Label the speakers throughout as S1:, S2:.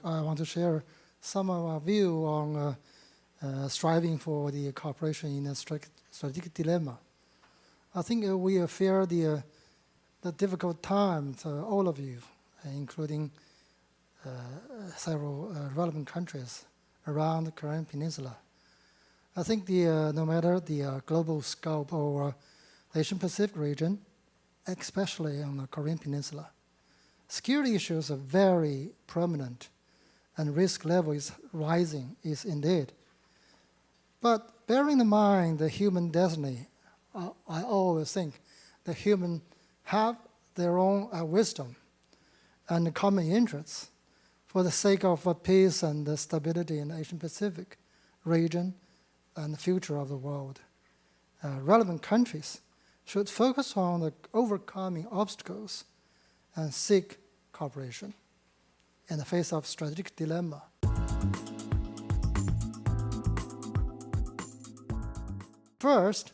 S1: I want to share some of our view on striving for the cooperation in a strategic dilemma. I think we fear the difficult times, all of you, including several relevant countries around the Korean Peninsula. I think no matter the global scope or the Asian-Pacific region, especially on the Korean Peninsula, security issues are very prominent and risk level is rising, is indeed. But bearing in mind the human destiny, I always think the human have their own wisdom and common interests for the sake of peace and stability in the Asian-Pacific region and the future of the world. Relevant countries should focus on the overcoming obstacles and seek cooperation in the face of strategic dilemma. First,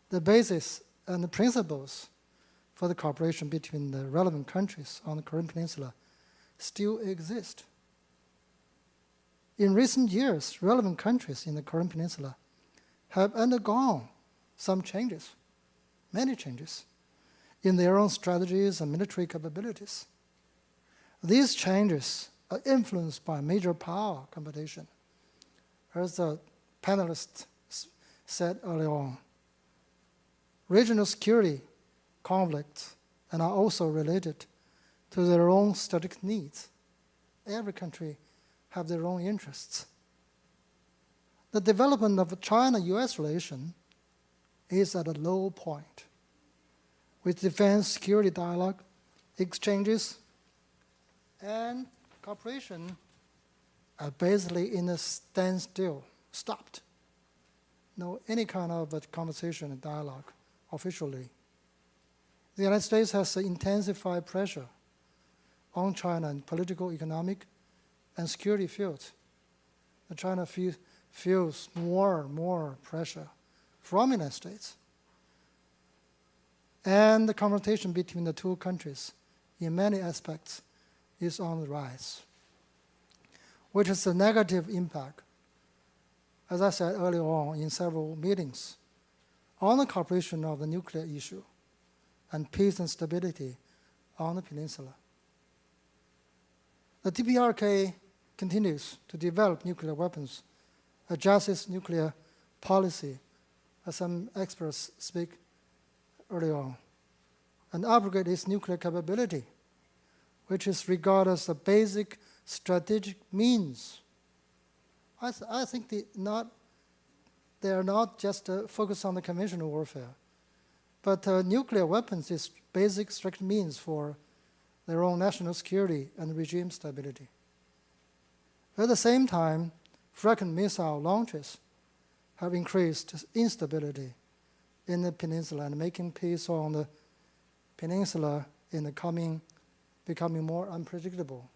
S1: the basis and the principles for the cooperation between the relevant countries on the Korean Peninsula still exist. In recent years, relevant countries in the Korean Peninsula have undergone some changes, many changes, in their own strategies and military capabilities. These changes are influenced by major power competition. As the panelists said earlier on, regional security conflicts and are also related to their own strategic needs. Every country have their own interests. The development of China-US relation is at a low point, with defense security dialogue, exchanges, and cooperation are basically in a standstill, stopped. No any kind of conversation and dialogue officially. The United States has intensified pressure on China in political, economic, and security fields. China feels more and more pressure from the United States. And the confrontation between the two countries in many aspects is on the rise, which is a negative impact, as I said earlier on in several meetings, on the cooperation of the nuclear issue and peace and stability on the peninsula. The DPRK continues to develop nuclear weapons, adjust its nuclear policy, as some experts speak earlier on, and upgrade its nuclear capability, which is regarded as a basic strategic means. I think they are not just focused on the conventional warfare, but nuclear weapons is basic strategic means for their own national security and regime stability. At the same time, frequent missile launches have increased instability in the peninsula and making peace on the peninsula in the becoming more unpredictable.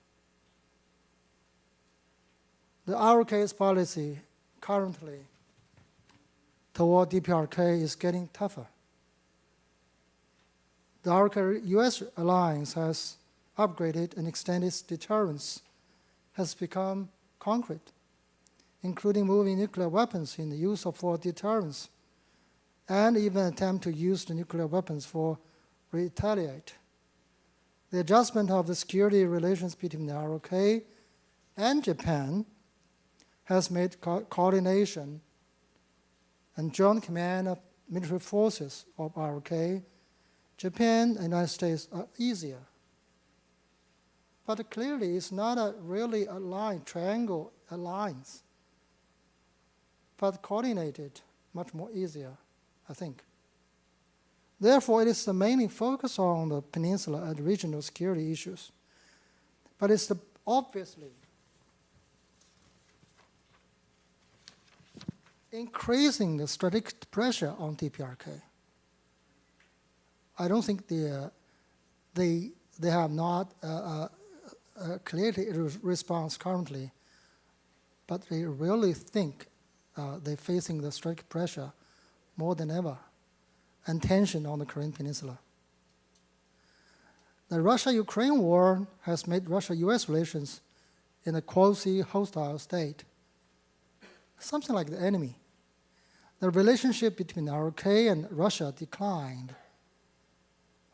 S1: The ROK's policy currently toward DPRK is getting tougher. The ROK-US alliance has upgraded and extended its deterrence, has become concrete, including moving nuclear weapons in the use for deterrence, and even attempt to use the nuclear weapons for retaliate. The adjustment of the security relations between the ROK and Japan has made coordination and joint command of military forces of ROK, Japan, and United States are easier. But clearly, it's not a really aligned triangle alliance, but coordinated, much more easier, I think. Therefore, it is mainly focused on the peninsula and regional security issues. But it's obviously increasing the strategic pressure on DPRK. I don't think they have not clearly response currently, but they really think they're facing the strategic pressure more than ever, and tension on the Korean Peninsula. The Russia-Ukraine war has made Russia-US relations in a quasi-hostile state, something like the enemy. The relationship between ROK and Russia declined.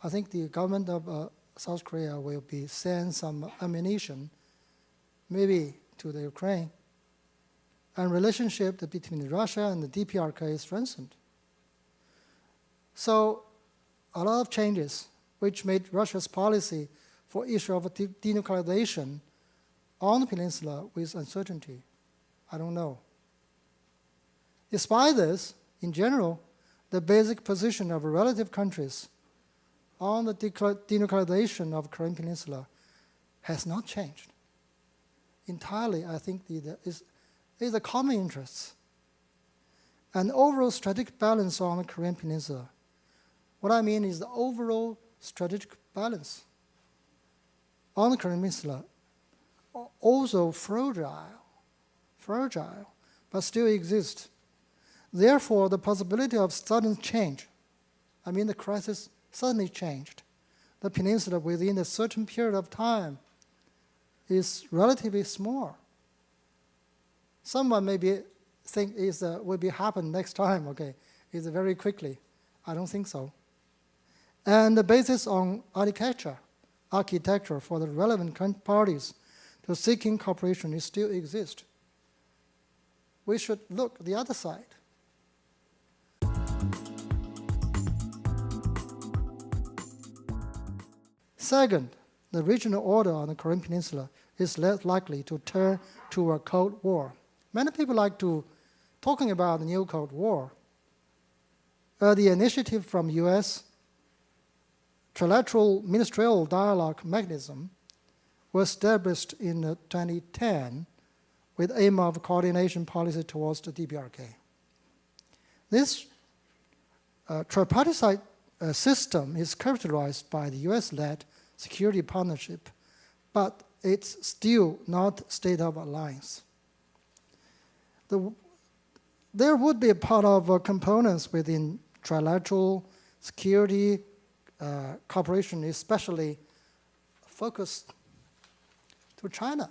S1: I think the government of South Korea will be send some ammunition, maybe to the Ukraine, and relationship between Russia and the DPRK is strengthened. So a lot of changes which made Russia's policy for issue of denuclearization on the peninsula with uncertainty. I don't know. Despite this, in general, the basic position of relative countries on the denuclearization of the Korean Peninsula has not changed. Entirely, I think is a common interest. An overall strategic balance on the Korean Peninsula. What I mean is the overall strategic balance on the Korean Peninsula, also fragile, but still exists. Therefore, the possibility of sudden change, I mean the crisis suddenly changed the peninsula within a certain period of time, is relatively small. Someone maybe think will be happen next time, okay, is very quickly. I don't think so. And the basis on architecture for the relevant parties to seeking cooperation still exists. We should look the other side. Second, the regional order on the Korean Peninsula is less likely to turn to a Cold War. Many people like to talking about the new Cold War. The initiative from U.S. trilateral ministerial dialogue mechanism was established in 2010 with aim of coordination policy towards the DPRK. This tripartite system is characterized by the U.S.-led security partnership, but it's still not state of alliance. There would be a part of components within trilateral security cooperation, especially focused to China.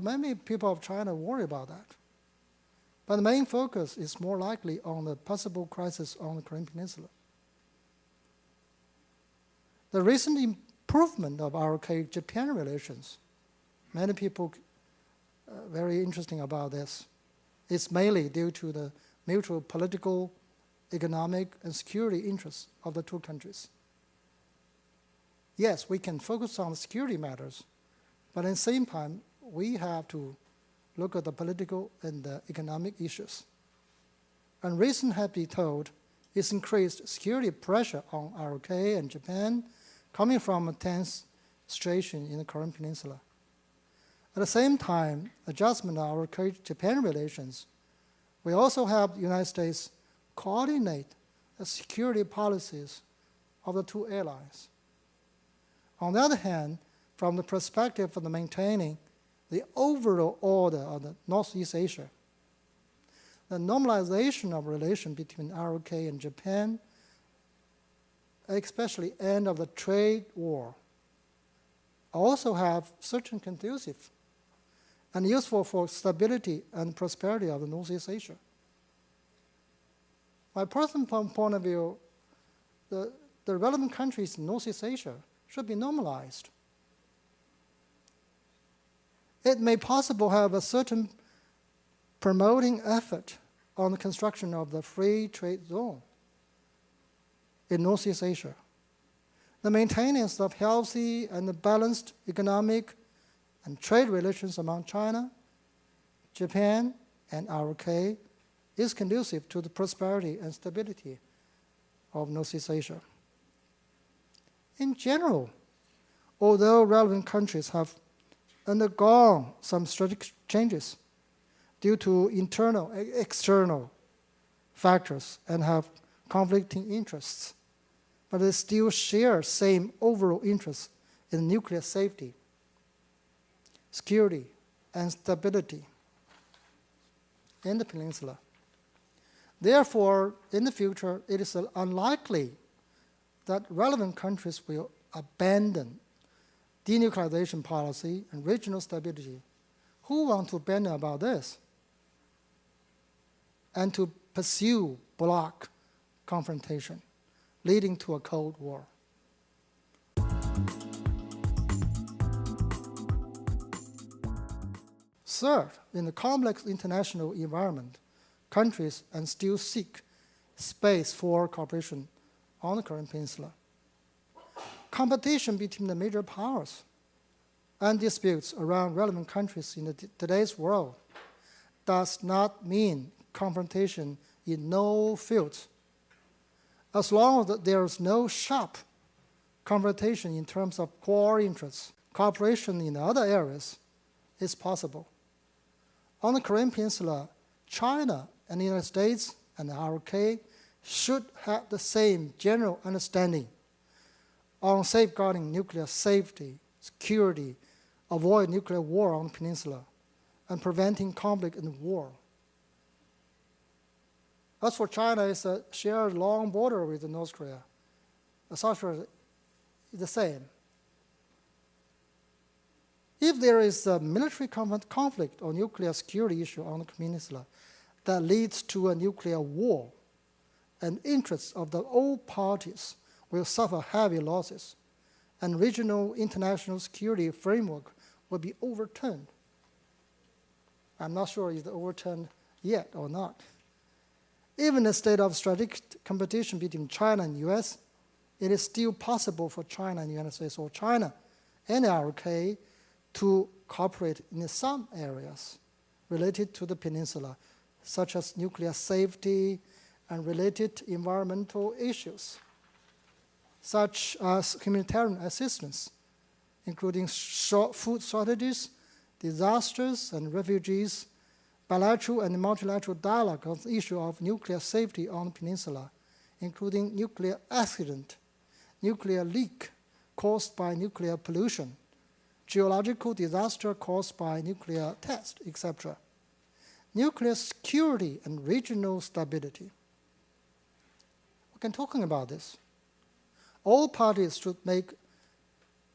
S1: Many people of China worry about that. But the main focus is more likely on the possible crisis on the Korean Peninsula. The recent improvement of ROK-Japan relations, many people very interesting about this. It's mainly due to the mutual political, economic, and security interests of the two countries. Yes, we can focus on security matters, but at the same time, we have to look at the political and the economic issues. And reason have been told is increased security pressure on ROK and Japan coming from a tense situation in the Korean Peninsula. At the same time, adjustment of ROK-Japan relations will also help the United States coordinate the security policies of the two allies. On the other hand, from the perspective of maintaining the overall order of the Northeast Asia, the normalization of relation between ROK and Japan, especially end of the trade war, also have certain conducive and useful for stability and prosperity of the Northeast Asia. My personal point of view, the relevant countries in Northeast Asia should be normalized. It may possibly have a certain promoting effort on the construction of the free trade zone in Northeast Asia. The maintenance of healthy and balanced economic and trade relations among China, Japan, and ROK is conducive to the prosperity and stability of Northeast Asia. In general, although relevant countries have undergone some strategic changes due to internal and external factors and have conflicting interests, but they still share same overall interests in nuclear safety, security, and stability in the peninsula. Therefore, in the future, it is unlikely that relevant countries will abandon denuclearization policy, and regional stability. Who want to banter about this? And to pursue bloc confrontation, leading to a Cold War. Third, in the complex international environment, countries and still seek space for cooperation on the Korean Peninsula. Competition between the major powers and disputes around relevant countries in today's world does not mean confrontation in no fields. As long as there is no sharp confrontation in terms of core interests, cooperation in other areas is possible. On the Korean Peninsula, China and the United States and the ROK should have the same general understanding on safeguarding nuclear safety, security, avoid nuclear war on the peninsula, and preventing conflict and war. As for China, it's a shared long border with North Korea. South Korea is the same. If there is a military conflict or nuclear security issue on the peninsula that leads to a nuclear war, and interests of all parties will suffer heavy losses, and regional international security framework will be overturned. I'm not sure it's overturned yet or not. Even in a state of strategic competition between China and the US, it is still possible for China and the United States, or China and the ROK, to cooperate in some areas related to the peninsula, such as nuclear safety and related environmental issues, such as humanitarian assistance, including food shortages, disasters, and refugees, bilateral and multilateral dialogue on the issue of nuclear safety on the peninsula, including nuclear accident, nuclear leak caused by nuclear pollution, geological disaster caused by nuclear test, etc. Nuclear security and regional stability. We can talk about this. All parties should make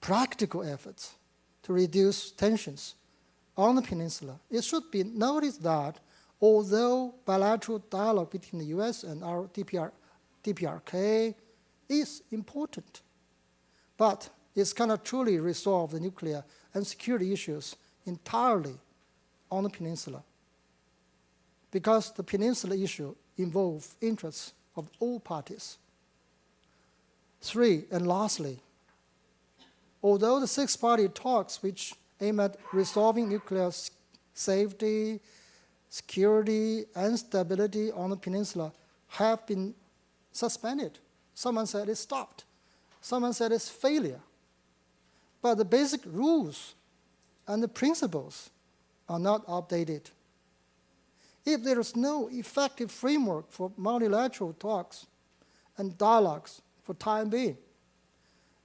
S1: practical efforts to reduce tensions on the peninsula. It should be noticed that although bilateral dialogue between the US and our DPRK is important, but it cannot truly resolve the nuclear and security issues entirely on the peninsula, because the peninsula issue involves interests of all parties. 3, and lastly, although the six-party talks which aim at resolving nuclear safety, security, and stability on the peninsula have been suspended, someone said it stopped, someone said it's failure. But the basic rules and the principles are not updated. If there is no effective framework for multilateral talks and dialogues for time being,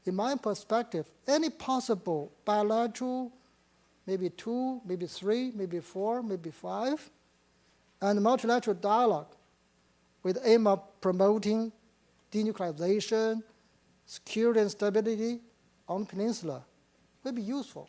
S1: in my perspective, any possible bilateral, maybe 2, maybe 3, maybe 4, maybe 5, and multilateral dialogue with the aim of promoting denuclearization, security and stability on the peninsula will be useful.